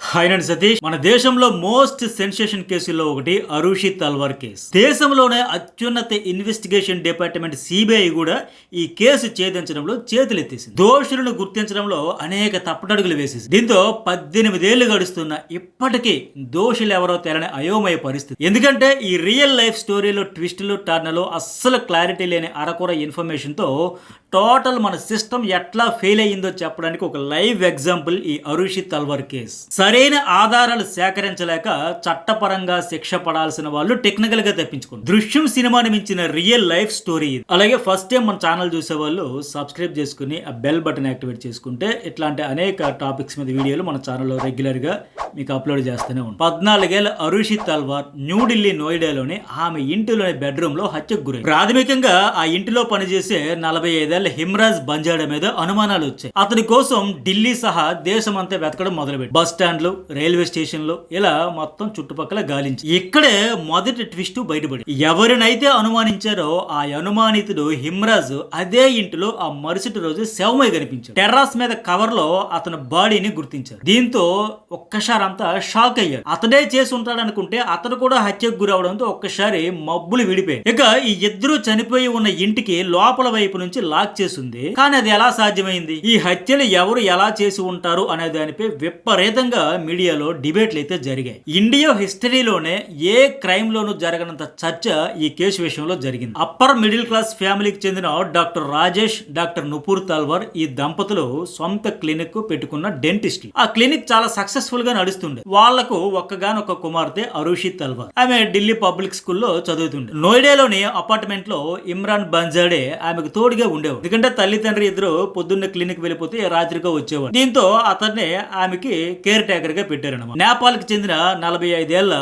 Hi అండి సతీష్. మన దేశంలో మోస్ట్ సెన్సేషన్ కేసుల్లో ఒకటి అరుషి తల్వార్ కేసు. దేశంలోనే అత్యున్నత ఇన్వెస్టిగేషన్ డిపార్ట్మెంట్ సిబిఐ కూడా ఈ కేసు ఛేదించడంలో చేతులెత్తేసింది. దోషులను గుర్తించడంలో అనేక తప్పటడుగులు వేసేసి దీంతో 18 ఏళ్లు గడుస్తున్న ఇప్పటికీ దోషులు ఎవరో తేలని అయోమయ పరిస్థితి. ఎందుకంటే ఈ రియల్ లైఫ్ స్టోరీలో ట్విస్టులు టర్నలు అస్సలు క్లారిటీ లేని అరకొర ఇన్ఫర్మేషన్ తో టోటల్ మన సిస్టమ్ ఎట్లా ఫెయిల్ అయ్యిందో చెప్పడానికి ఒక లైవ్ ఎగ్జాంపుల్ ఈ అరుషి తల్వార్ కేసు. సరైన ఆధారాలు సేకరించలేక చట్టపరంగా శిక్ష పడాల్సిన వాళ్ళు టెక్నికల్ గా తప్పించుకున్నారు. దృశ్యం సినిమాని మించిన రియల్ లైఫ్ స్టోరీ ఇది. అలాగే ఫస్ట్ టైం మన ఛానల్ చూసే వాళ్ళు సబ్స్క్రైబ్ చేసుకుని ఆ బెల్ బటన్ యాక్టివేట్ చేసుకుంటే ఇట్లాంటి అనేక టాపిక్స్ మీద వీడియోలు మన ఛానల్లో రెగ్యులర్ గా మీకు అప్లోడ్ చేస్తూనే ఉంటాం. 14 ఏళ్ల అరుషి తల్వార్ న్యూఢిల్లీ నోయిడాలోని ఆమె ఇంటిలోని బెడ్రూమ్ లో హత్యకు గురై. ప్రాథమికంగా ఆ ఇంటిలో పనిచేసే 45 ఏళ్ల హిమ్రాజ్ బంజాడా మీద అనుమానాలు వచ్చాయి. అతని కోసం ఢిల్లీ సహా దేశమంతా వెతకడం మొదలుపెట్టి బస్ స్టాండ్లు, రైల్వే స్టేషన్లు ఇలా మొత్తం చుట్టుపక్కల గాలించి ఇక్కడే మొదటి ట్విస్ట్ బయటపడి ఎవరినైతే అనుమానించారో ఆ అనుమానితుడు హిమ్రాజ్ అదే ఇంటిలో ఆ మరుసటి రోజు శవమై కనిపించాడు. టెర్రాస్ మీద కవర్ లో అతని బాడీని గుర్తించారు. దీంతో ఒక్కసారి అంతా షాక్ అయ్యాడు. అతడే చేసి ఉంటాడనుకుంటే అతను కూడా హత్యకు గురవడంతో ఒక్కసారి మబ్బులు విడిపోయాయి. ఇక ఈ ఇద్దరు చనిపోయి ఉన్న ఇంటికి లోపల వైపు నుంచి లాక్ చేసింది. కానీ అది ఎలా సాధ్యమైంది? ఈ హత్యలు ఎవరు ఎలా చేసి ఉంటారు అనే దానిపై విపరీతంగా మీడియాలో డిబేట్లు అయితే జరిగాయి. ఇండియా హిస్టరీలోనే ఏ క్రైమ్ లోనూ జరగనంత చర్చ ఈ కేసు విషయంలో జరిగింది. అప్పర్ మిడిల్ క్లాస్ ఫ్యామిలీకి చెందిన డాక్టర్ రాజేష్, డాక్టర్ నుపూర్ తల్వార్ ఈ దంపతులు సొంత క్లినిక్ పెట్టుకున్న డెంటిస్ట్. ఆ క్లినిక్ చాలా సక్సెస్ఫుల్ గా నడుస్తుండే. వాళ్లకు ఒక్కగానొక్క కుమార్తె అరుషి తల్వార్. ఆమె ఢిల్లీ పబ్లిక్ స్కూల్లో చదువుతుండే. నోయిడాలోని అపార్ట్మెంట్ లో ఇమ్రాన్ బంజాడే ఆమెకు తోడుగా ఉండేవాడు. ఎందుకంటే తల్లిదండ్రి ఇద్దరు పొద్దున్న క్లినిక్ వెళ్ళిపోతే రాత్రిగా వచ్చేవాడు. దీంతో అతన్ని ఆమెకి కేర్ టేకర్ గా పెట్టారన్నమాట. నేపాల్ కి చెందిన 45 ఏళ్ల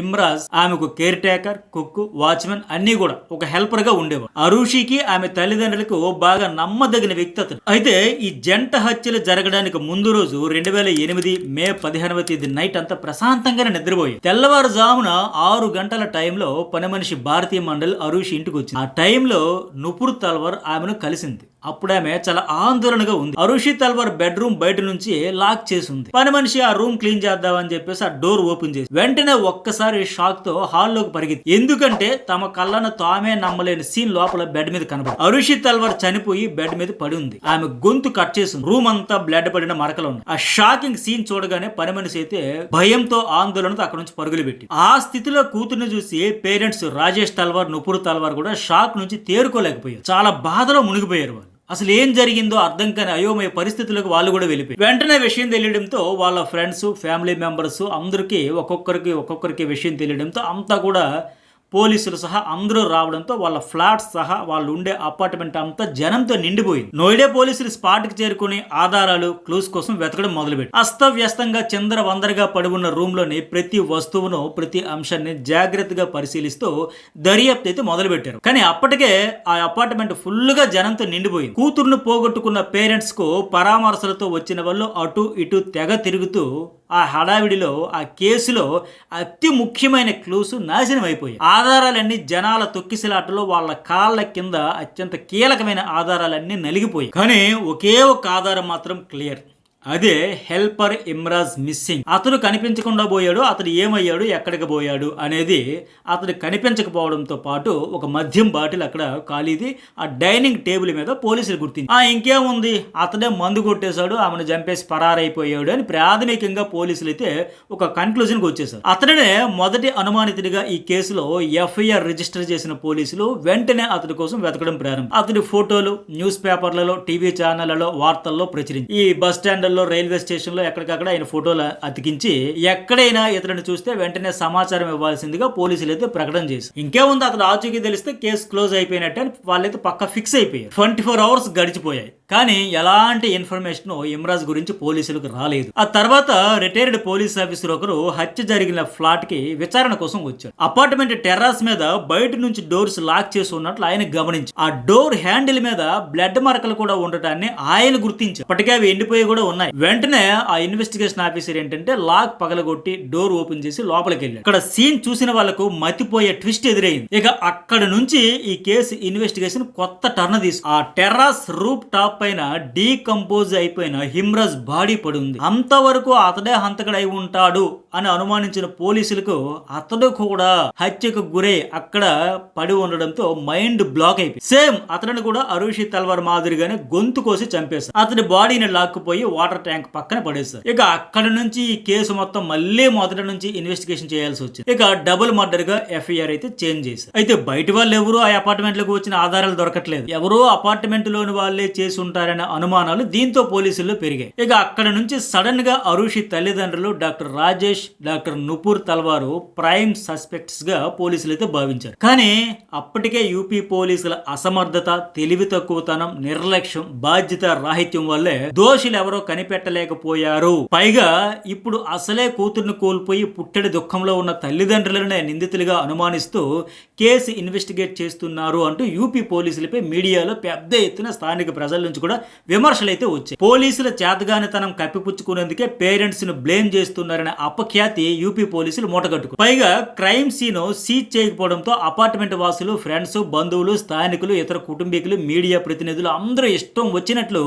ఇమ్రాజ్ ఆమెకు కేర్ టేకర్, కుక్, వాచ్మెన్ అన్ని కూడా ఒక హెల్పర్ గా ఉండేవాడు. అరుషికి ఆమె తల్లిదండ్రులకు బాగా నమ్మదగిన వ్యక్తి అతను. అయితే ఈ జంట హత్యలు జరగడానికి ముందు రోజు 2008 మే 15వ తేదీ నైట్ అంతా ప్రశాంతంగానే నిద్రపోయి తెల్లవారుజామున 6 గంటల టైంలో పని మనిషి భారతీయ మండల్ అరుషి ఇంటికి వచ్చింది. ఆ టైంలో నుపూర్ తల్వార్ ఆమెను కలిసింది. అప్పుడు ఆమె చాలా ఆందోళనగా ఉంది. అరుషి తల్వార్ బెడ్రూమ్ బయట నుంచి లాక్ చేసి ఉంది. పని మనిషి ఆ రూమ్ క్లీన్ చేద్దామని చెప్పేసి ఆ డోర్ ఓపెన్ చేసి వెంటనే ఒక్కసారి షాక్ తో హాల్లోకి పరిగెత్తి. ఎందుకంటే తమ కళ్ళను తామే నమ్మలేని సీన్ లోపల బెడ్ మీద కనబడి అరుషి తల్వార్ చనిపోయి బెడ్ మీద పడి ఉంది. ఆమె గొంతు కట్ చేసి ఉంది. రూమ్ అంతా బ్లడ్ పడిన మరకలు ఉన్నాయి. ఆ షాకింగ్ సీన్ చూడగానే పని మనిషి అయితే భయంతో ఆందోళనతో అక్కడ నుంచి పరుగులు పెట్టి ఆ స్థితిలో కూతుర్ని చూసి పేరెంట్స్ రాజేష్ తల్వార్, నుపూర్ తల్వార్ కూడా షాక్ నుంచి తేరుకోలేకపోయారు. చాలా బాధలో మునిగిపోయారు. వాళ్ళు అసలు ఏం జరిగిందో అర్థం కాని అయోమయ పరిస్థితులకు వాళ్ళు కూడా వెళ్ళిపోయి వెంటనే విషయం తెలియడంతో వాళ్ళ ఫ్రెండ్స్, ఫ్యామిలీ మెంబర్స్ అందరికీ ఒక్కొక్కరికి విషయం తెలియడంతో అంతా కూడా పోలీసులు సహా అందరూ రావడంతో వాళ్ళ ఫ్లాట్స్ సహా వాళ్ళు ఉండే అపార్ట్మెంట్ అంతా జనంతో నిండిపోయింది. నోయిడా పోలీసులు స్పాట్ కి చేరుకుని ఆధారాలు, క్లూస్ కోసం వెతకడం మొదలుపెట్టి అస్తవ్యస్తంగా చిందరవందరగా పడి ఉన్న రూమ్ లోని ప్రతి వస్తువును, ప్రతి అంశాన్ని జాగ్రత్తగా పరిశీలిస్తూ దర్యాప్తు అయితే మొదలు పెట్టారు. కానీ అప్పటికే ఆ అపార్ట్మెంట్ ఫుల్ గా జనంతో నిండిపోయింది. కూతురును పోగొట్టుకున్న పేరెంట్స్ కు పరామర్శలతో వచ్చిన వాళ్ళు అటు ఇటు తెగ తిరుగుతూ ఆ హడావిడిలో ఆ కేసులో అతి ముఖ్యమైన క్లూస్ నాశనం అయిపోయాయి. ఆధారాలన్నీ జనాల తొక్కిసలాటలో వాళ్ళ కాళ్ళ కింద అత్యంత కీలకమైన ఆధారాలన్నీ నలిగిపోయాయి. కానీ ఒకే ఒక ఆధారం మాత్రం క్లియర్. అదే హెల్పర్ ఇమ్రాజ్ మిస్సింగ్. అతను కనిపించకుండా పోయాడు. అతడు ఏమయ్యాడు, ఎక్కడికి పోయాడు అనేది అతడు కనిపించకపోవడంతో పాటు ఒక మద్యం బాటిల్ అక్కడ ఖాళీది ఆ డైనింగ్ టేబుల్ మీద పోలీసులు గుర్తించారు. ఇంకేముంది, అతడే మందు కొట్టేశాడు, ఆమెను చంపేసి పరారైపోయాడు అని ప్రాథమికంగా పోలీసులు అయితే ఒక కన్క్లూజన్కి వచ్చేసారు. అతడినే మొదటి అనుమానితుడిగా ఈ కేసులో ఎఫ్ఐఆర్ రిజిస్టర్ చేసిన పోలీసులు వెంటనే అతడి కోసం వెతకడం ప్రారంభం. అతడి ఫోటోలు న్యూస్ పేపర్లలో, టీవీ ఛానళ్లలో, వార్తల్లో ప్రచురించి ఈ బస్ స్టాండ్, రైల్వే స్టేషన్ లో ఎక్కడికక్కడ ఆయన ఫోటోలు అతికించి ఎక్కడైనా ఇతరుని చూస్తే వెంటనే సమాచారం ఇవ్వాల్సిందిగా పోలీసులు అయితే ప్రకటన చేశారు. ఇంకేముంది, అతను ఆచూకీ తెలిస్తే కేసు క్లోజ్ అయిపోయినట్టు అని వాళ్ళైతే పక్క ఫిక్స్ అయిపోయారు. 24 అవర్స్ గడిచిపోయాయి. కానీ ఎలాంటి ఇన్ఫర్మేషన్ ఇమ్రాజ్ గురించి పోలీసులకు రాలేదు. ఆ తర్వాత రిటైర్డ్ పోలీస్ ఆఫీసర్ ఒకరు హత్య జరిగిన ఫ్లాట్ కి విచారణ కోసం వచ్చాడు. అపార్ట్మెంట్ టెర్రాస్ మీద బయట నుంచి డోర్స్ లాక్ చేసి ఉన్నట్లు ఆయన గమనించి ఆ డోర్ హ్యాండిల్ మీద బ్లడ్ మరకలు కూడా ఉండటాన్ని ఆయన గుర్తించారు. ఇప్పటికే అవి ఎండిపోయి కూడా ఉన్నాయి. వెంటనే ఆ ఇన్వెస్టిగేషన్ ఆఫీసర్ ఏంటంటే లాక్ పగలగొట్టి డోర్ ఓపెన్ చేసి లోపలికి వెళ్ళారు. అక్కడ సీన్ చూసిన వాళ్ళకు మతిపోయే ట్విస్ట్ ఎదురైంది. ఇక అక్కడ నుంచి ఈ కేసు ఇన్వెస్టిగేషన్ కొత్త టర్న్ తీసుకు ఆ టెర్రాస్ రూప్ టాప్ పైన డీకంపోజ్ అయిపోయిన హిమ్రాజ్ బాడీ పడి ఉంది. అంతవరకు అతడే హంతకుడై ఉంటాడు అని అనుమానించిన పోలీసులకు అతడు కూడా హత్యకు గురై అక్కడ పడి ఉండడంతో మైండ్ బ్లాక్ అయిపోయింది. సేమ్ అతడిని కూడా అరుషి తల్వార్ మాదిరిగానే గొంతు కోసి చంపేశారు. అతడి బాడీని లాక్కుపోయి వాటర్ ట్యాంక్ పక్కన పడేశారు. ఇక అక్కడ నుంచి ఈ కేసు మొత్తం మళ్ళీ మొదటి నుంచి ఇన్వెస్టిగేషన్ చేయాల్సి వచ్చింది. ఇక డబుల్ మర్డర్ గా ఎఫ్ఐఆర్ అయితే చేంజ్ చేశారు. అయితే బయట వాళ్ళు ఎవరు ఆ అపార్ట్మెంట్ లకు వచ్చిన ఆధారాలు దొరకట్లేదు. ఎవరో అపార్ట్మెంట్ లోని వాళ్ళే చేసి ఉంటారనే అనుమానాలు దీంతో పోలీసుల్లో పెరిగాయి. ఇక అక్కడ నుంచి సడన్ గా అరుషి తల్లిదండ్రులు doctor Rajesh, doctor Nupur Talwar prime suspects గా పోలీసులు అయితే భావించారు. కానీ అప్పటికే యూపీ పోలీసుల అసమర్థత, తెలివి తక్కువతనం, నిర్లక్ష్యం, బాధ్యత రాహిత్యం వల్లే దోషులు ఎవరో కనిపెట్టలేకపోయారు. పైగా ఇప్పుడు అసలే కూతుర్ని కోల్పోయి పుట్టెడి దుఃఖంలో ఉన్న తల్లిదండ్రులనే నిందితులుగా అనుమానిస్తూ కేసు ఇన్వెస్టిగేట్ చేస్తున్నారు అంటూ యూపీ పోలీసులపై మీడియాలో పెద్ద ఎత్తున స్థానిక ప్రజల నుంచి కూడా విమర్శలు అయితే వచ్చాయి. పోలీసుల చేతగానితనం కప్పిపుచ్చుకునేందుకే పేరెంట్స్ ను బ్లేమ్ చేస్తున్నారనే అపఖ్యాతి యూపీ పోలీసులు మూటగట్టుకు. పైగా క్రైమ్ సీన్ సీజ్ చేయకపోవడంతో అపార్ట్మెంట్ వాసులు, ఫ్రెండ్స్, బంధువులు, స్థానికులు, ఇతర కుటుంబీకులు, మీడియా ప్రతినిధులు అందరూ ఇష్టం వచ్చినట్లు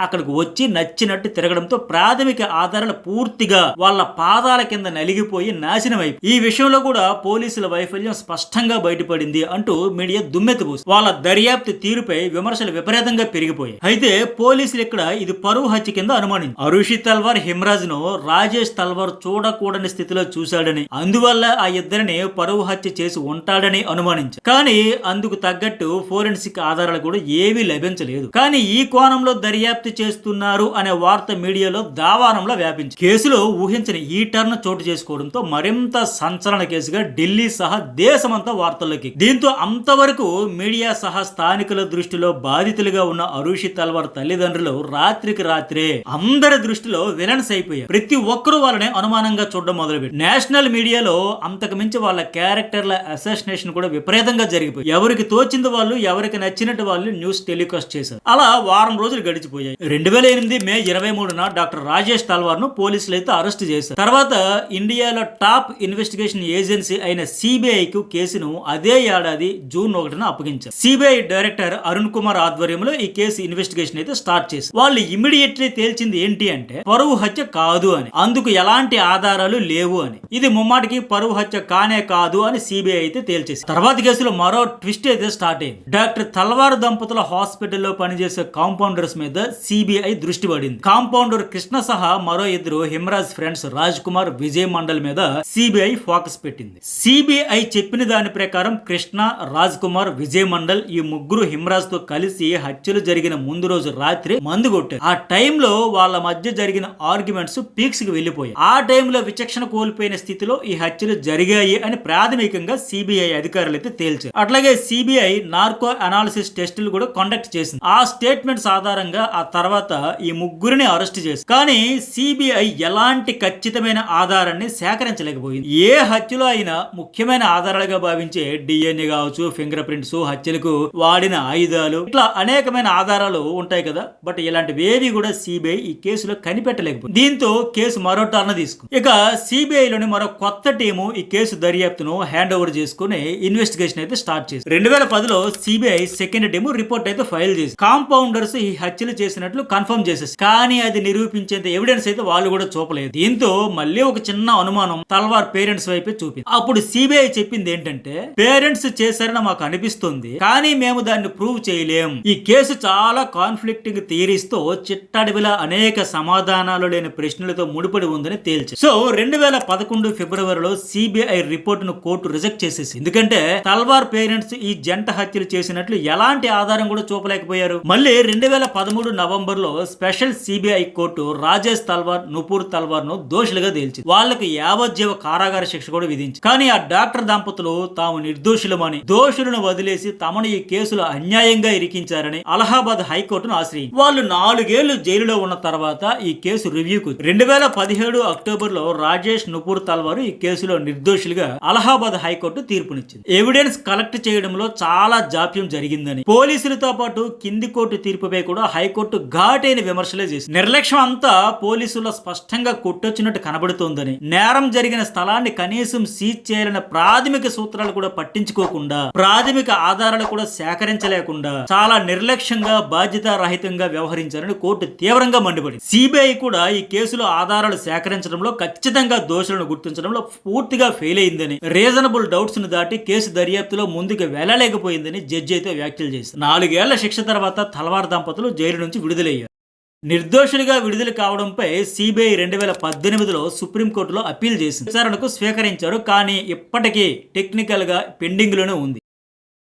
అక్కడికి వచ్చి నచ్చినట్టు తిరగడంతో ప్రాథమిక ఆధారాలు పూర్తిగా వాళ్ళ పాదాల కింద నలిగిపోయి నాశనం అయిపోయి. ఈ విషయంలో కూడా పోలీసుల వైఫల్యం స్పష్టంగా బయటపడింది అంటూ మీడియా దుమ్మెత్తిపోసి వాళ్ళ దర్యాప్తు తీరుపై విమర్శలు విపరీతంగా పెరిగిపోయాయి. అయితే పోలీసులు ఇక్కడ ఇది పరువు హత్య కింద అనుమానించారు. అరుషి తల్వార్ హిమ్రాజ్ ను రాజేష్ తల్వార్ చూడకూడని స్థితిలో చూశాడని, అందువల్ల ఆ ఇద్దరిని పరువు హత్య చేసి ఉంటాడని అనుమానించారు. కానీ అందుకు తగ్గట్టు ఫోరెన్సిక్ ఆధారాలు కూడా ఏవీ లభించలేదు. కానీ ఈ కోణంలో దర్యాప్తు చేస్తున్నారు అనే వార్త మీడియాలో దావానంలో వ్యాపించింది. కేసులో ఊహించని ఈ టర్న్ చోటు చేసుకోవడంతో మరింత సంచలన కేసుగా ఢిల్లీ సహా దేశమంతా వార్తల్లోకి. దీంతో అంతవరకు మీడియా సహా స్థానికుల దృష్టిలో బాధితులుగా ఉన్న అరుషి తల్వార్ తల్లిదండ్రులు రాత్రికి రాత్రే అందరి దృష్టిలో విలన్స్ అయిపోయారు. ప్రతి ఒక్కరూ వాళ్ళని అనుమానంగా చూడడం మొదలుపెట్టి నేషనల్ మీడియాలో అంతకు మించి వాళ్ళ క్యారెక్టర్ల అసాసినేషన్ కూడా విపరీతంగా జరిగిపోయి ఎవరికి తోచింది వాళ్ళు, ఎవరికి నచ్చినట్టు వాళ్ళు న్యూస్ టెలికాస్ట్ చేశారు. అలా వారం రోజులు గడిచిపోయాయి. 2008 మే 23న డాక్టర్ రాజేష్ తల్వార్ ను పోలీసులు అయితే అరెస్ట్ చేశారు. తర్వాత ఇండియాలో టాప్ ఇన్వెస్టిగేషన్ ఏజెన్సీ అయిన సిబిఐ కు కేసును అదే ఏడాది జూన్ 1న అప్పగించారు. సిబిఐ డైరెక్టర్ అరుణ్ కుమార్ ఆధ్వర్యంలో ఈ కేసు ఇన్వెస్టిగేషన్ అయితే స్టార్ట్ చేశారు. వాళ్ళు ఇమిడియట్లీ తేల్చింది ఏంటి అంటే పరువు హత్య కాదు అని, అందుకు ఎలాంటి ఆధారాలు లేవు అని, ఇది ముమ్మాటికి పరువు హత్య కానే కాదు అని సిబిఐ అయితే తేల్చేసి తర్వాత కేసులో మరో ట్విస్ట్ అయితే స్టార్ట్ అయింది. డాక్టర్ తల్వార్ దంపతుల హాస్పిటల్లో పనిచేసే కాంపౌండర్స్ మీద సిబిఐ దృష్టి పడింది. కాంపౌండర్ కృష్ణ సహా మరో ఇద్దరు హిమ్రాజ్ ఫ్రెండ్స్ రాజ్ కుమార్, విజయ్ మండల్ మీద సిబిఐ ఫోకస్ పెట్టింది. సిబిఐ చెప్పిన దాని ప్రకారం కృష్ణ, రాజ్ కుమార్, విజయ్ మండల్ ఈ ముగ్గురు హిమ్రాజ్ తో కలిసి హత్యలు జరిగిన ముందు రోజు రాత్రి మందు కొట్టారు. ఆ టైంలో వాళ్ళ మధ్య జరిగిన ఆర్గ్యుమెంట్స్ పీక్స్ కి వెళ్లిపోయాయి. ఆ టైంలో విచక్షణ కోల్పోయిన స్థితిలో ఈ హత్యలు జరిగాయి అని ప్రాథమికంగా సిబిఐ అధికారులు అయితే తేల్చారు. అట్లాగే సిబిఐ నార్కో అనాలిసిస్ టెస్టులు కూడా కండక్ట్ చేసింది. ఆ స్టేట్మెంట్స్ ఆధారంగా ఆ తర్వాత ఈ ముగ్గురిని అరెస్ట్ చేసింది. కానీ సిబిఐ ఎలాంటి ఖచ్చితమైన ఆధారాన్ని సేకరించలేకపోయింది. ఏ హత్యలో అయినా ముఖ్యమైన ఆధారాలుగా భావించే డిఎన్ఏ కావచ్చు, ఫింగర్ ప్రింట్స్, హత్యలకు వాడిన ఆయుధాలు, ఇట్లా అనేకమైన ఆధారాలు ఉంటాయి కదా. బట్ ఇలాంటివేవి కూడా సిబిఐ ఈ కేసులో కనిపెట్టలేకపోయింది. దీంతో కేసు మరో టర్న్ తీసుకుంది. ఇక సిబిఐలోని మరో కొత్త టీము ఈ కేసు దర్యాప్తును హ్యాండ్ ఓవర్ చేసుకుని ఇన్వెస్టిగేషన్ అయితే స్టార్ట్ చేసింది. 2010లో సిబిఐ సెకండ్ టీము రిపోర్ట్ అయితే ఫైల్ చేసి కాంపౌండర్స్ ఈ హత్యలు చేసినట్లు కన్ఫర్మ్ చేసేసి, కానీ అది నిరూపించేంత ఎవిడెన్స్ అయితే వాళ్ళు కూడా చూపలేదు. దీంతో మళ్ళీ ఒక చిన్న అనుమానం తల్వార్ పేరెంట్స్ వైపే చూపింది. అప్పుడు సిబిఐ చెప్పింది ఏంటంటే, పేరెంట్స్ చేశారని మాకు అనిపిస్తుంది, కానీ మేము దాన్ని ప్రూవ్ చేయలేం. ఈ కేసు చాలా కాన్ఫ్లిక్టింగ్ థియరీస్ తో చిట్టడివిలా అనేక సమాధానాలు లేని ప్రశ్నలతో ముడిపడి ఉందని తేల్చారు. సో 2011 ఫిబ్రవరిలో సిబిఐ రిపోర్ట్ ను కోర్టు రిజెక్ట్ చేసేసి, ఎందుకంటే తల్వార్ పేరెంట్స్ ఈ జంట హత్యలు చేసినట్లు ఎలాంటి ఆధారం కూడా చూపలేకపోయారు. మళ్ళీ 2013 నవంబర్ లో special CBI court Rajesh Talwar, Nupur Talwar ను దోషులుగా తేల్చింది. వాళ్లకు యావజ్జీవ కారాగార శిక్ష కూడా విధించింది. కానీ ఆ డాక్టర్ దంపతులు తాము నిర్దోషులమని, దోషులను వదిలేసి తమను ఈ కేసులో అన్యాయంగా ఇరికించారని అలహాబాద్ హైకోర్టును ఆశ్రయించారు. వాళ్ళు 4 ఏళ్లు జైలులో ఉన్న తర్వాత ఈ కేసు రివ్యూకు 2017 అక్టోబర్ లో రాజేష్, నుపూర్ తల్వార్ ఈ కేసులో నిర్దోషులుగా అలహాబాద్ హైకోర్టు తీర్పునిచ్చింది. ఎవిడెన్స్ కలెక్ట్ చేయడంలో చాలా జాప్యం జరిగిందని, పోలీసులతో పాటు కింది కోర్టు తీర్పుపై కూడా హైకోర్టు ఘాటైన విమర్శలే చేసింది. నిర్లక్ష్యం అంతా పోలీసుల్లో స్పష్టంగా కొట్టొచ్చినట్టు కనబడుతోందని, నేరం జరిగిన స్థలాన్ని కనీసం సీజ్ చేయాలన్న ప్రాథమిక సూత్రాలు కూడా పట్టించుకోకుండా, ప్రాథమిక ఆధారాలు కూడా సేకరించలేకుండా చాలా నిర్లక్ష్యంగా బాధ్యత బాధ్యతారహితంగా వ్యవహరించారని కోర్టు తీవ్రంగా మండిపడింది. సిబిఐ కూడా ఈ కేసులో ఆధారాలు సేకరించడంలో, ఖచ్చితంగా దోషులను గుర్తించడంలో పూర్తిగా ఫెయిల్ అయిందని, రీజనబుల్ డౌట్స్ ను దాటి కేసు దర్యాప్తులో ముందుకు వెళ్లలేకపోయిందని జడ్జి అయితే వ్యాఖ్యలు చేశారు. 4 ఏళ్ల శిక్ష తర్వాత తల్వార్ దంపతులు జైలు నుంచి విడుదలయ్యారు. నిర్దోషులుగా విడుదల కావడంపై సిబిఐ 2018లో సుప్రీంకోర్టులో అప్పీల్ చేసింది. విచారణకు స్వీకరించారు, కానీ ఇప్పటికీ టెక్నికల్ గా పెండింగ్ లోనే ఉంది.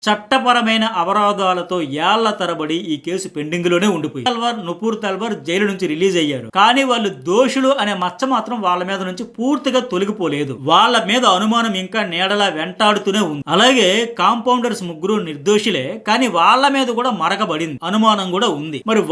చట్టపరమైన అవరోధాలతో ఏళ్ల తరబడి ఈ కేసు పెండింగ్ లోనే ఉండిపోయింది. నుపూర్ తల్వార్ జైలు నుంచి రిలీజ్ అయ్యారు, కానీ వాళ్ళు దోషులు అనే మచ్చ మాత్రం వాళ్ళ మీద నుంచి పూర్తిగా తొలగిపోలేదు. వాళ్ళ మీద అనుమానం ఇంకా నీడలా వెంటాడుతూనే ఉంది. అలాగే కాంపౌండర్స్ ముగ్గురు నిర్దోషులే, కానీ వాళ్ళ మీద కూడా మరకబడింది, అనుమానం కూడా ఉంది. మరి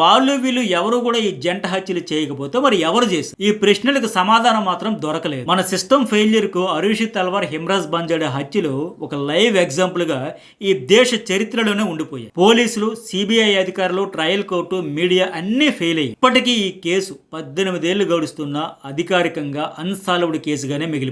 వీళ్ళు ఎవరు కూడా ఈ జంట హత్యలు చేయకపోతే మరి ఎవరు చేశారు? ఈ ప్రశ్నలకు సమాధానం మాత్రం దొరకలేదు. మన సిస్టమ్ ఫెయిల్యూర్ కు అరుషి తల్వార్, హిమ్రాజ్ బంజాడే హత్యలు ఒక లైవ్ ఎగ్జాంపుల్ గా ఈ దేశ చరిత్రలోనే ఉండిపోయాయి. పోలీసులు, సిబిఐ అధికారులు, ట్రయల్ కోర్టు, మీడియా అన్నీ ఫెయిల్ అయ్యాయి. ఇప్పటికీ ఈ కేసు 18 ఏళ్లు గడుస్తున్నా అధికారికంగా అన్సాల్వ్డ్ కేసుగానే మిగిలిపోయింది.